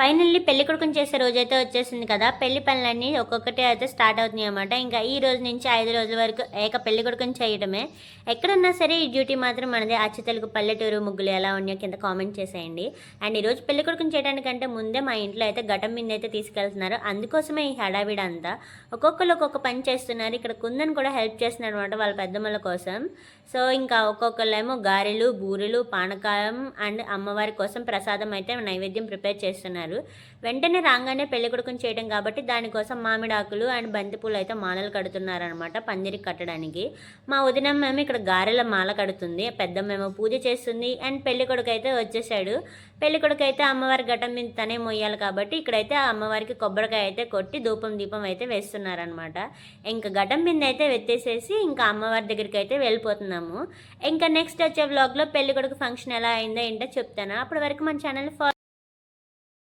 Finally పెళ్లి కొడుకుని చేసే రోజైతే వచ్చేసింది కదా. పెళ్లి పనులన్నీ ఒక్కొక్కటి అయితే స్టార్ట్ అవుతున్నాయి అన్నమాట. ఇంకా ఈ రోజు నుంచి 5 రోజుల వరకు ఏక పెళ్లి కొడుకుని చేయడమే. ఎక్కడున్నా సరే ఈ డ్యూటీ మాత్రం మనదే. అచ్చ తెలుగు పల్లెటూరు ముగ్గులు ఎలా ఉన్నాయో కింద కామెంట్ చేసేయండి. అండ్ ఈరోజు పెళ్లి కొడుకుని చేయడానికంటే ముందే మా ఇంట్లో అయితే ఘటం మీద అయితే తీసుకెళ్తున్నారు. అందుకోసమే ఈ హడావిడ అంతా. ఒక్కొక్కరు ఒక్కొక్క పని చేస్తున్నారు. ఇక్కడ కుందన్ కూడా హెల్ప్ చేస్తున్నారు అనమాట వాళ్ళ పెద్దమ్మల కోసం. సో ఇంకా ఒక్కొక్కళ్ళేమో గారెలు, బూరెలు, పానకాయం అండ్ అమ్మవారి కోసం ప్రసాదం అయితే నైవేద్యం ప్రిపేర్ చేస్తున్నారు. వెంటనే రాగానే పెళ్లి కొడుకుని చేయడం కాబట్టి దానికోసం మామిడాకులు అండ్ బంతిపూలు అయితే మాలలు కడుతున్నారనమాట పందిరికి కట్టడానికి. మా వదినమ్మేమో ఇక్కడ గారెల మాల కడుతుంది, పెద్దమ్మేమో పూజ చేస్తుంది. అండ్ పెళ్లి కొడుకు అయితే వచ్చేసాడు. పెళ్లి కొడుకు అయితే అమ్మవారి ఘటం మీద తనే మొయ్యాలి కాబట్టి ఇక్కడైతే ఆ అమ్మవారికి కొబ్బరికాయ అయితే కొట్టి దీపం అయితే వేస్తున్నారనమాట. ఇంకా ఘటం మీద అయితే వెత్తేసేసి ఇంకా అమ్మవారి దగ్గరికి అయితే వెళ్ళిపోతున్నాము. ఇంకా నెక్స్ట్ వచ్చే వ్లాగ్లో పెళ్లి కొడుకు ఫంక్షన్ ఎలా అయిందో ఏంటో చెప్తాను. అప్పటి వరకు మన ఛానల్